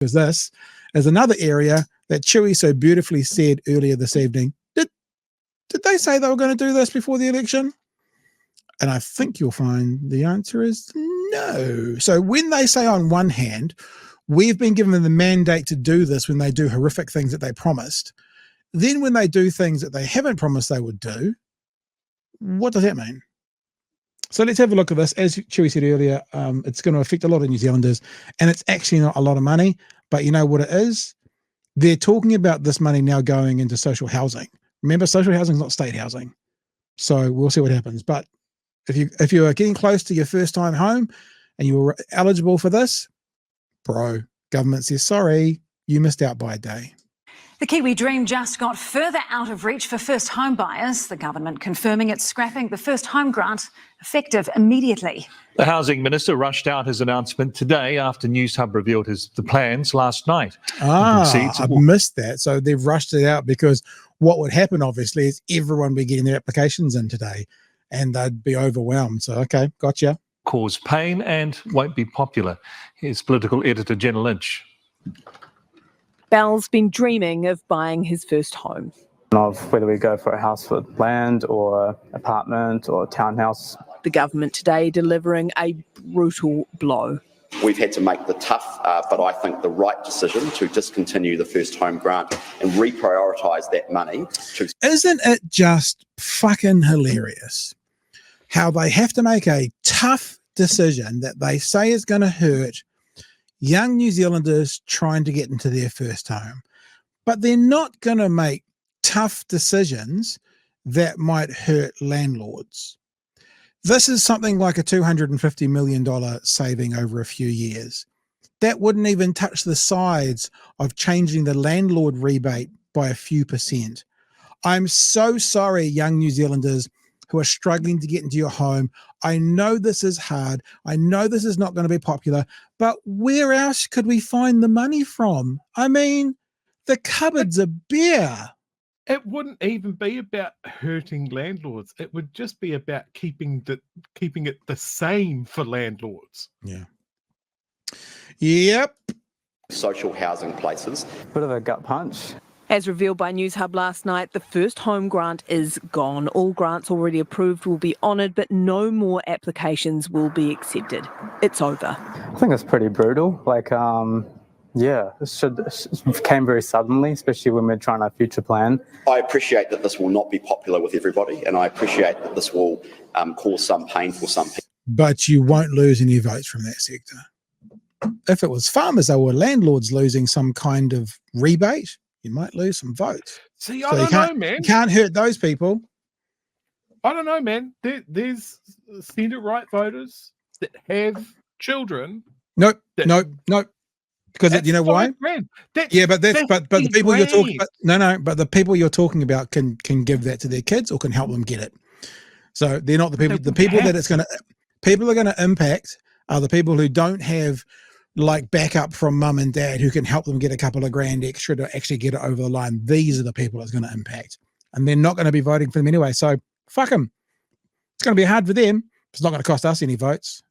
Because this is another area that Chewy so beautifully said earlier this evening. Did they say they were going to do this before the election? And I think you'll find the answer is no. So when they say on one hand, we've been given the mandate to do this when they do horrific things that they promised, then when they do things that they haven't promised they would do, what does that mean? So let's have a look at this. As Chewy said earlier, it's going to affect a lot of New Zealanders, and it's actually not a lot of money, but you know what it is? They're talking about this money now going into social housing. Remember, social housing is not state housing. So we'll see what happens. But if you are getting close to your first time home and you were eligible for this, bro, government says, sorry, you missed out by a day. The Kiwi dream just got further out of reach for first home buyers. The government confirming it's scrapping the first home grant, effective immediately. The Housing Minister rushed out his announcement today after Newshub revealed the plans last night. I've missed that. So they've rushed it out because what would happen, obviously, is everyone would be getting their applications in today and they'd be overwhelmed. So, okay, gotcha. Cause pain and won't be popular. Here's political editor Jenna Lynch. Bel's been dreaming of buying his first home. Of whether we go for a house with land or apartment or townhouse. The government today delivering a brutal blow. We've had to make the tough, but I think the right decision to discontinue the first home grant and reprioritise that money. Isn't it just fucking hilarious how they have to make a tough decision that they say is going to hurt young New Zealanders trying to get into their first home, but they're not going to make tough decisions that might hurt landlords. This is something like a $250 million saving over a few years. That wouldn't even touch the sides of changing the landlord rebate by a few percent. I'm so sorry, young New Zealanders who are struggling to get into your home. I know this is hard. I know this is not going to be popular, but where else could we find the money from? I mean, the cupboards are bare. It wouldn't even be about hurting landlords. It would just be about keeping it the same for landlords. Yeah. Yep. Social housing places. Bit of a gut punch. As revealed by Newshub last night, the first home grant is gone. All grants already approved will be honoured, but no more applications will be accepted. It's over. I think it's pretty brutal. It came very suddenly, especially when we're trying to future plan. I appreciate that this will not be popular with everybody, and I appreciate that this will cause some pain for some people. But you won't lose any votes from that sector. If it was farmers or landlords losing some kind of rebate, you might lose some votes. See, I don't know, man. You can't hurt those people. I don't know, man. There's centre-right voters that have children. Nope. Because you know why? But the people you're talking about, but the people you're talking about can give that to their kids or can help them get it. So they're not the people. The people that people are going to impact are the people who don't have like backup from mum and dad who can help them get a couple of grand extra to actually get it over the line. These are the people it's going to impact, and they're not going to be voting for them anyway. So fuck them. It's going to be hard for them. It's not going to cost us any votes.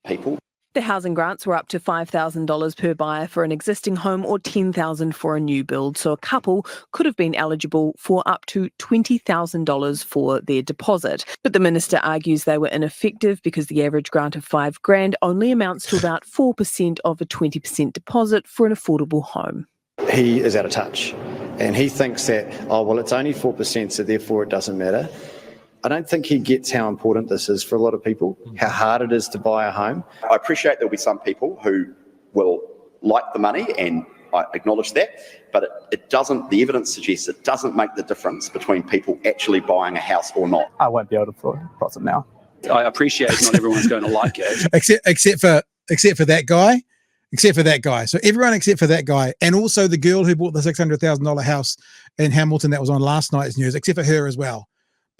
People. The housing grants were up to $5,000 per buyer for an existing home or $10,000 for a new build. So a couple could have been eligible for up to $20,000 for their deposit. But the minister argues they were ineffective because the average grant of $5,000 only amounts to about 4% of a 20% deposit for an affordable home. He is out of touch and he thinks that, it's only 4%, so therefore it doesn't matter. I don't think he gets how important this is for a lot of people, how hard it is to buy a home. I appreciate there'll be some people who will like the money, and I acknowledge that, but it doesn't, the evidence suggests it doesn't make the difference between people actually buying a house or not. I won't be able to deposit now. I appreciate not everyone's going to like it. except for that guy. Except for that guy. So everyone except for that guy, and also the girl who bought the $600,000 house in Hamilton that was on last night's news, except for her as well.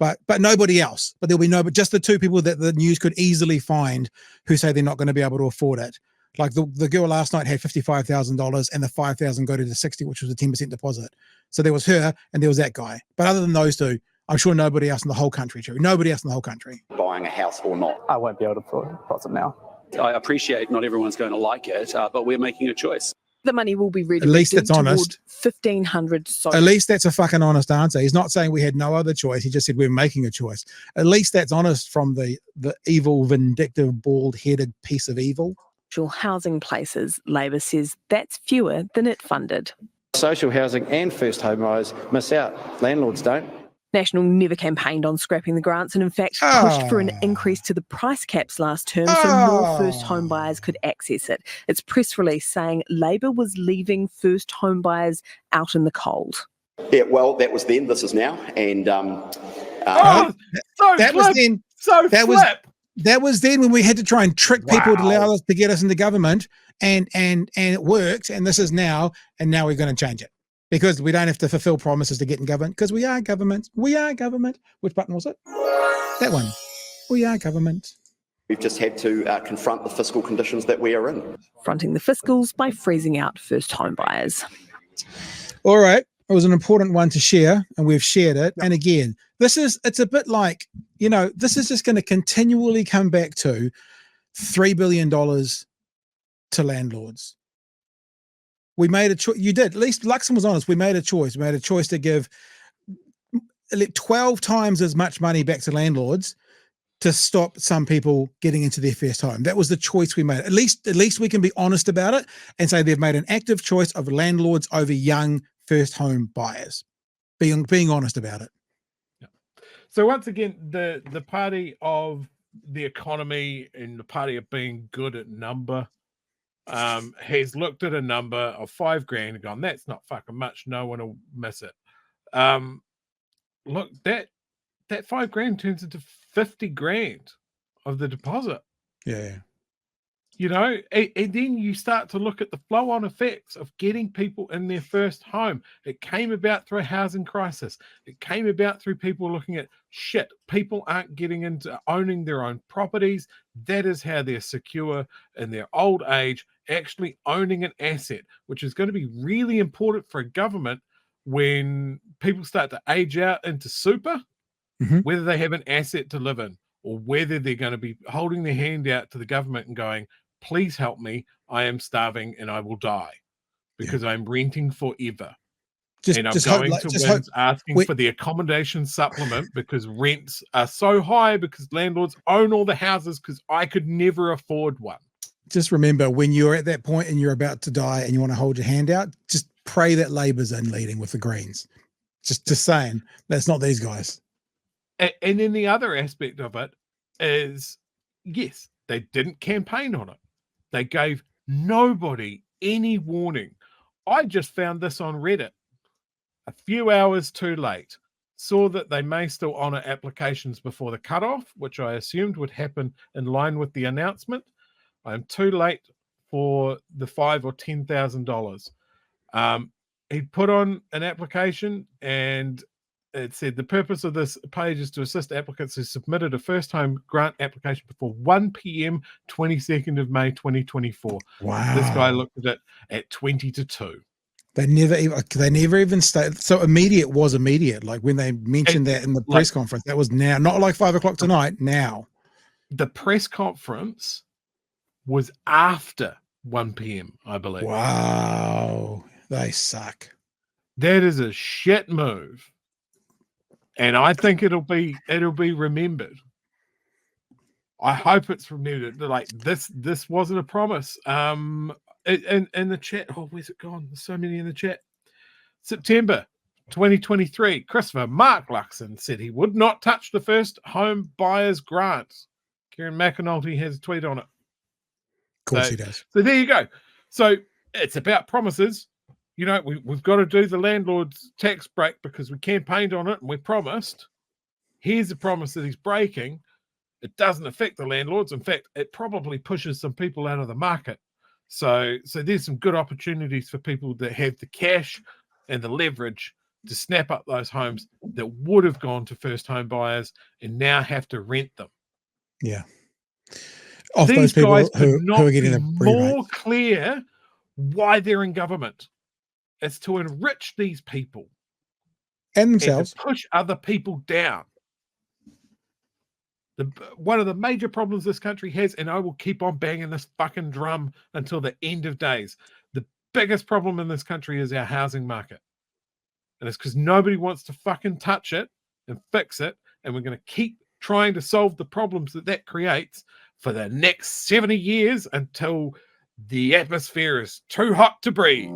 But nobody else. But there'll be but just the two people that the news could easily find who say they're not going to be able to afford it. Like the girl last night had $55,000 and the $5,000 go to the 60, which was a 10% deposit. So there was her and there was that guy. But other than those two, I'm sure nobody else in the whole country, nobody else in the whole country. Buying a house or not. I won't be able to deposit now. I appreciate not everyone's going to like it, but we're making a choice. The money will be redirected At least it's toward honest. 1,500 At least that's a fucking honest answer. He's not saying we had no other choice. He just said we're making a choice. At least that's honest from the evil, vindictive, bald-headed piece of evil. housing places. Labor says that's fewer than it funded. Social housing and first home buyers miss out. Landlords don't. National never campaigned on scrapping the grants and in fact pushed for an increase to the price caps last term so more first home buyers could access it. Its press release saying Labor was leaving first home buyers out in the cold. Yeah, well, that was then, this is now. And So that flip, was then. so That flip. that was then when we had to try and trick people to allow us to get us into government, and it worked. And this is now, and now we're going to change it because we don't have to fulfill promises to get in government because we are government. We are government. Which button was it? That one. We are government. we've just had to confront the fiscal conditions that we are in. Fronting the fiscals by freezing out first home buyers. All right. It was an important one to share, and we've shared it. And again, it's a bit like, this is just going to continually come back to $3 billion to landlords. We made a choice. You did. At least Luxon was honest. We made a choice. We made a choice to give 12 times as much money back to landlords to stop some people getting into their first home. That was the choice we made. At least we can be honest about it and say they've made an active choice of landlords over young first home buyers. Being honest about it. Yeah. So once again, the party of the economy and the party of being good at number has looked at a number of $5,000 and gone, that's not fucking much. No one will miss it. Look, that $5,000 turns into $50,000 of the deposit. Yeah. And then you start to look at the flow-on effects of getting people in their first home. It came about through a housing crisis. It came about through people looking at, shit, people aren't getting into owning their own properties. That is how they're secure in their old age, actually owning an asset, which is going to be really important for a government when people start to age out into super, whether they have an asset to live in or whether they're going to be holding their hand out to the government and going, please help me. I am starving and I will die because I'm renting forever. And I'm going to Wins asking for the accommodation supplement because rents are so high because landlords own all the houses because I could never afford one. Just remember, when you're at that point and you're about to die and you want to hold your hand out, just pray that Labor's in leading with the Greens. Just saying, that's not these guys. And then the other aspect of it is, yes, they didn't campaign on it. They gave nobody any warning. I just found this on Reddit a few hours too late. Saw that they may still honour applications before the cutoff, which I assumed would happen in line with the announcement. I'm too late for the $5,000 or $10,000. He put on an application and it said the purpose of this page is to assist applicants who submitted a first home grant application before 1 p.m. 22nd of May 2024. Wow. This guy looked at it at 20 to 2. They never even stated. So immediate was immediate. Like when they mentioned that in the press conference, that was now, not like 5 o'clock tonight. Now the press conference was after 1 p.m. I believe. Wow. They suck. That is a shit move. And I think it'll be remembered. I hope it's remembered. Like this wasn't a promise. In the chat, where's it gone? There's so many in the chat. September 2023, Christopher Mark Luxon said he would not touch the first home buyers grant. Kieran McAnulty has a tweet on it. Of course he does. So there you go. So it's about promises. We've got to do the landlord's tax break because we campaigned on it and we promised. Here's a promise that he's breaking. It doesn't affect the landlords. In fact, it probably pushes some people out of the market. So there's some good opportunities for people that have the cash and the leverage to snap up those homes that would have gone to first home buyers and now have to rent them. Yeah. Of These those people guys who could are getting be a more clear why they're in government. It's to enrich these people and themselves, and to push other people down. One of the major problems this country has, and I will keep on banging this fucking drum until the end of days, the biggest problem in this country is our housing market. And it's because nobody wants to fucking touch it and fix it. And we're going to keep trying to solve the problems that creates for the next 70 years until the atmosphere is too hot to breathe.